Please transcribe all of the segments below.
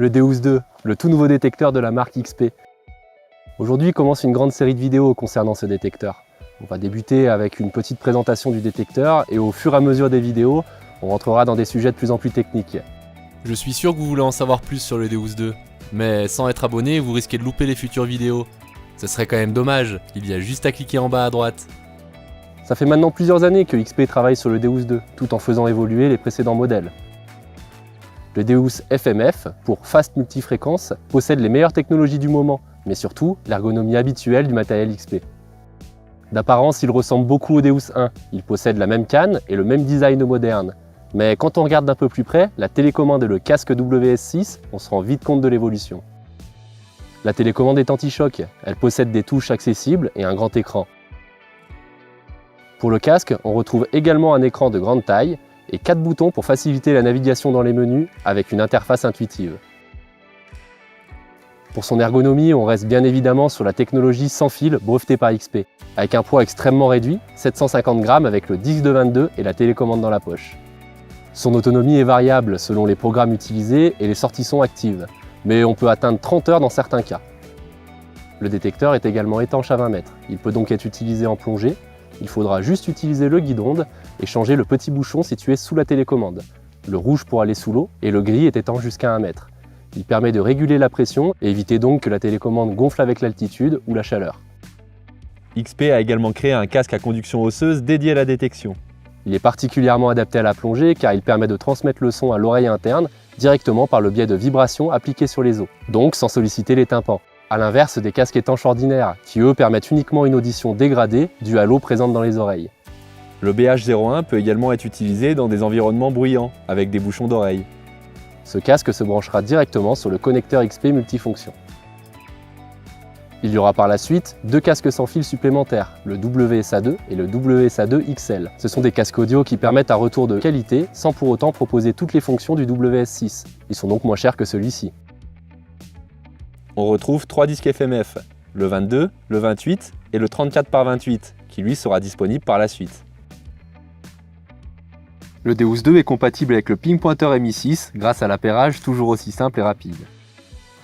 le Deus 2, le tout nouveau détecteur de la marque XP. Aujourd'hui commence une grande série de vidéos concernant ce détecteur. On va débuter avec une petite présentation du détecteur et au fur et à mesure des vidéos, on rentrera dans des sujets de plus en plus techniques. Je suis sûr que vous voulez en savoir plus sur le Deus 2, mais sans être abonné, vous risquez de louper les futures vidéos. Ce serait quand même dommage, il y a juste à cliquer en bas à droite. Ça fait maintenant plusieurs années que XP travaille sur le Deus 2, tout en faisant évoluer les précédents modèles. Le Deus FMF, pour Fast Multifréquence, possède les meilleures technologies du moment, mais surtout l'ergonomie habituelle du matériel XP. D'apparence, il ressemble beaucoup au Deus 1, il possède la même canne et le même design moderne. Mais quand on regarde d'un peu plus près, la télécommande et le casque WS6, on se rend vite compte de l'évolution. La télécommande est anti-choc, elle possède des touches accessibles et un grand écran. Pour le casque, on retrouve également un écran de grande taille et 4 boutons pour faciliter la navigation dans les menus avec une interface intuitive. Pour son ergonomie, on reste bien évidemment sur la technologie sans fil brevetée par XP, avec un poids extrêmement réduit, 750 grammes avec le disque de 22 et la télécommande dans la poche. Son autonomie est variable selon les programmes utilisés et les sorties son actives, mais on peut atteindre 30 heures dans certains cas. Le détecteur est également étanche à 20 mètres, il peut donc être utilisé en plongée. Il faudra juste utiliser le guidonde et changer le petit bouchon situé sous la télécommande. Le rouge pour aller sous l'eau et le gris est étanche jusqu'à 1 mètre. Il permet de réguler la pression et éviter donc que la télécommande gonfle avec l'altitude ou la chaleur. XP a également créé un casque à conduction osseuse dédié à la détection. Il est particulièrement adapté à la plongée car il permet de transmettre le son à l'oreille interne directement par le biais de vibrations appliquées sur les os, donc sans solliciter les tympans. À l'inverse des casques étanches ordinaires, qui eux permettent uniquement une audition dégradée due à l'eau présente dans les oreilles. Le BH01 peut également être utilisé dans des environnements bruyants, avec des bouchons d'oreille. Ce casque se branchera directement sur le connecteur XP multifonction. Il y aura par la suite 2 casques sans fil supplémentaires, le WSA2 et le WSA2 XL. Ce sont des casques audio qui permettent un retour de qualité sans pour autant proposer toutes les fonctions du WS6. Ils sont donc moins chers que celui-ci. On retrouve 3 disques FMF, le 22, le 28 et le 34 par 28, qui lui sera disponible par la suite. Le Deus 2 est compatible avec le ping pointer MI6 grâce à l'appairage toujours aussi simple et rapide.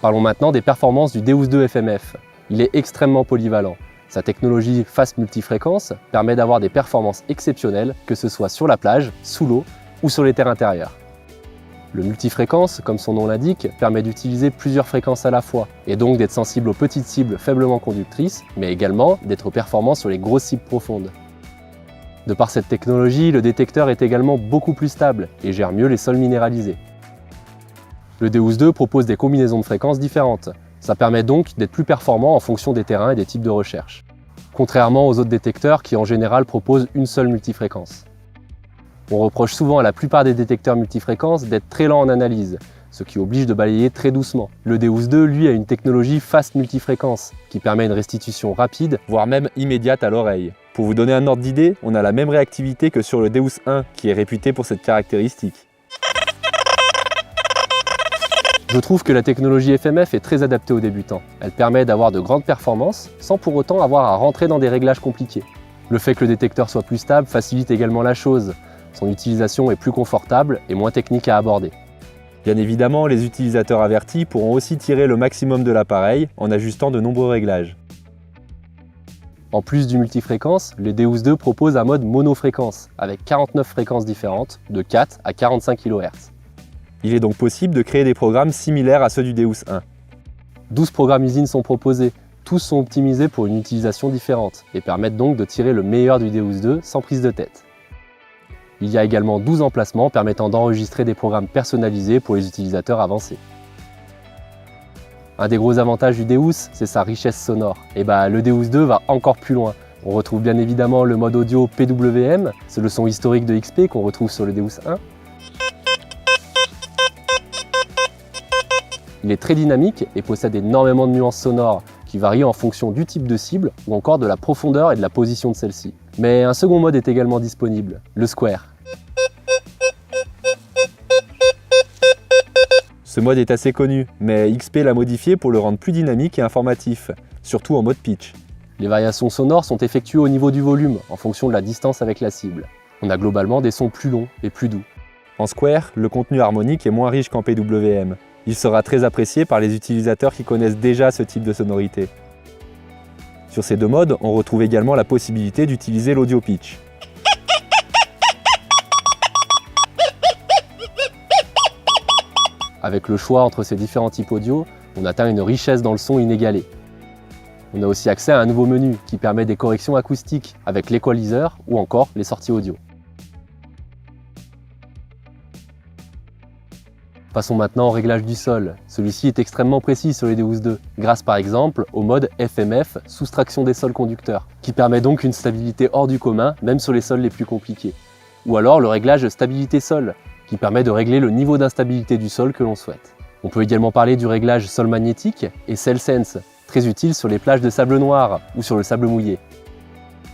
Parlons maintenant des performances du Deus 2 FMF. Il est extrêmement polyvalent. Sa technologie Fast Multifréquence permet d'avoir des performances exceptionnelles, que ce soit sur la plage, sous l'eau ou sur les terres intérieures. Le multifréquence, comme son nom l'indique, permet d'utiliser plusieurs fréquences à la fois, et donc d'être sensible aux petites cibles faiblement conductrices, mais également d'être performant sur les grosses cibles profondes. De par cette technologie, le détecteur est également beaucoup plus stable et gère mieux les sols minéralisés. Le Deus 2 propose des combinaisons de fréquences différentes. Ça permet donc d'être plus performant en fonction des terrains et des types de recherche. Contrairement aux autres détecteurs qui en général proposent une seule multifréquence. On reproche souvent à la plupart des détecteurs multifréquences d'être très lents en analyse, ce qui oblige de balayer très doucement. Le Deus 2, lui, a une technologie Fast Multifréquence, qui permet une restitution rapide, voire même immédiate à l'oreille. Pour vous donner un ordre d'idée, on a la même réactivité que sur le Deus 1, qui est réputé pour cette caractéristique. Je trouve que la technologie FMF est très adaptée aux débutants. Elle permet d'avoir de grandes performances, sans pour autant avoir à rentrer dans des réglages compliqués. Le fait que le détecteur soit plus stable facilite également la chose. Son utilisation est plus confortable et moins technique à aborder. Bien évidemment, les utilisateurs avertis pourront aussi tirer le maximum de l'appareil en ajustant de nombreux réglages. En plus du multifréquence, le Deus 2 propose un mode monofréquence, avec 49 fréquences différentes, de 4 à 45 kHz. Il est donc possible de créer des programmes similaires à ceux du Deus 1. 12 programmes usines sont proposés, tous sont optimisés pour une utilisation différente, et permettent donc de tirer le meilleur du Deus 2 sans prise de tête. Il y a également 12 emplacements permettant d'enregistrer des programmes personnalisés pour les utilisateurs avancés. Un des gros avantages du Deus, c'est sa richesse sonore. Et le Deus 2 va encore plus loin. On retrouve bien évidemment le mode audio PWM, c'est le son historique de XP qu'on retrouve sur le Deus 1. Il est très dynamique et possède énormément de nuances sonores qui varient en fonction du type de cible ou encore de la profondeur et de la position de celle-ci. Mais un second mode est également disponible, le Square. Ce mode est assez connu, mais XP l'a modifié pour le rendre plus dynamique et informatif, surtout en mode pitch. Les variations sonores sont effectuées au niveau du volume, en fonction de la distance avec la cible. On a globalement des sons plus longs et plus doux. En Square, le contenu harmonique est moins riche qu'en PWM. Il sera très apprécié par les utilisateurs qui connaissent déjà ce type de sonorité. Sur ces deux modes, on retrouve également la possibilité d'utiliser l'audio pitch. Avec le choix entre ces différents types audio, on atteint une richesse dans le son inégalée. On a aussi accès à un nouveau menu qui permet des corrections acoustiques avec l'équaliseur ou encore les sorties audio. Passons maintenant au réglage du sol. Celui-ci est extrêmement précis sur les D12 II, grâce par exemple au mode FMF, soustraction des sols conducteurs, qui permet donc une stabilité hors du commun, même sur les sols les plus compliqués. Ou alors le réglage stabilité sol, qui permet de régler le niveau d'instabilité du sol que l'on souhaite. On peut également parler du réglage sol magnétique et Cell Sense, très utile sur les plages de sable noir ou sur le sable mouillé.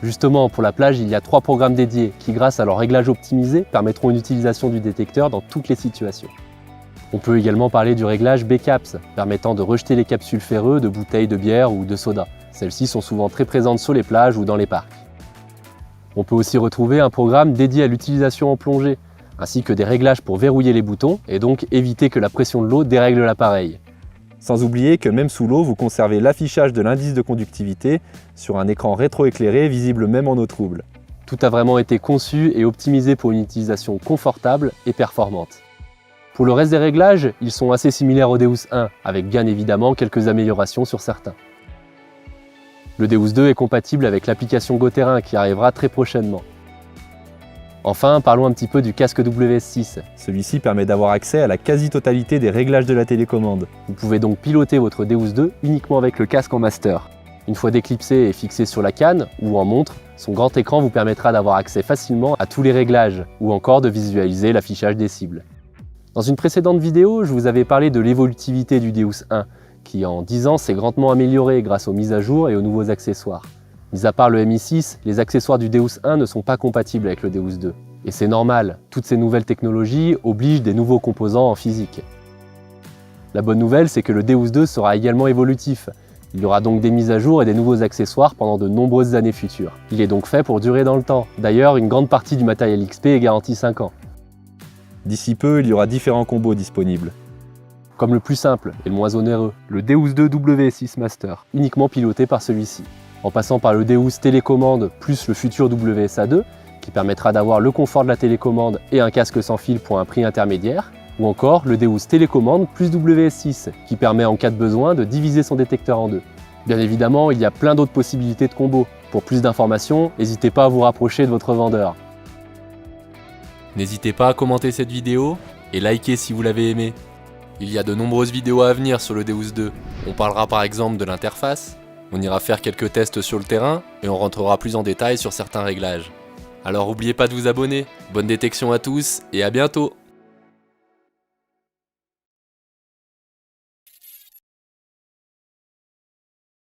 Justement, pour la plage, il y a 3 programmes dédiés qui, grâce à leur réglage optimisé, permettront une utilisation du détecteur dans toutes les situations. On peut également parler du réglage B-Caps, permettant de rejeter les capsules ferreux de bouteilles de bière ou de soda. Celles-ci sont souvent très présentes sur les plages ou dans les parcs. On peut aussi retrouver un programme dédié à l'utilisation en plongée, ainsi que des réglages pour verrouiller les boutons et donc éviter que la pression de l'eau dérègle l'appareil. Sans oublier que même sous l'eau, vous conservez l'affichage de l'indice de conductivité sur un écran rétroéclairé visible même en eau trouble. Tout a vraiment été conçu et optimisé pour une utilisation confortable et performante. Pour le reste des réglages, ils sont assez similaires au Deus 1, avec bien évidemment quelques améliorations sur certains. Le Deus 2 est compatible avec l'application GoTerrain qui arrivera très prochainement. Enfin, parlons un petit peu du casque WS6. Celui-ci permet d'avoir accès à la quasi-totalité des réglages de la télécommande. Vous pouvez donc piloter votre Deus 2 uniquement avec le casque en master. Une fois déclipsé et fixé sur la canne ou en montre, son grand écran vous permettra d'avoir accès facilement à tous les réglages ou encore de visualiser l'affichage des cibles. Dans une précédente vidéo, je vous avais parlé de l'évolutivité du Deus 1, qui en 10 ans s'est grandement améliorée grâce aux mises à jour et aux nouveaux accessoires. Mis à part le MI6, les accessoires du Deus 1 ne sont pas compatibles avec le Deus 2. Et c'est normal, toutes ces nouvelles technologies obligent des nouveaux composants en physique. La bonne nouvelle, c'est que le Deus 2 sera également évolutif. Il y aura donc des mises à jour et des nouveaux accessoires pendant de nombreuses années futures. Il est donc fait pour durer dans le temps. D'ailleurs, une grande partie du matériel XP est garantie 5 ans. D'ici peu, il y aura différents combos disponibles. Comme le plus simple et le moins onéreux, le Deus 2 WS6 Master, uniquement piloté par celui-ci. En passant par le Deus télécommande plus le futur WSA2, qui permettra d'avoir le confort de la télécommande et un casque sans fil pour un prix intermédiaire, ou encore le Deus télécommande plus WS6, qui permet en cas de besoin de diviser son détecteur en deux. Bien évidemment, il y a plein d'autres possibilités de combos. Pour plus d'informations, n'hésitez pas à vous rapprocher de votre vendeur. N'hésitez pas à commenter cette vidéo et liker si vous l'avez aimé. Il y a de nombreuses vidéos à venir sur le Deus 2. On parlera par exemple de l'interface, on ira faire quelques tests sur le terrain et on rentrera plus en détail sur certains réglages. Alors n'oubliez pas de vous abonner. Bonne détection à tous et à bientôt!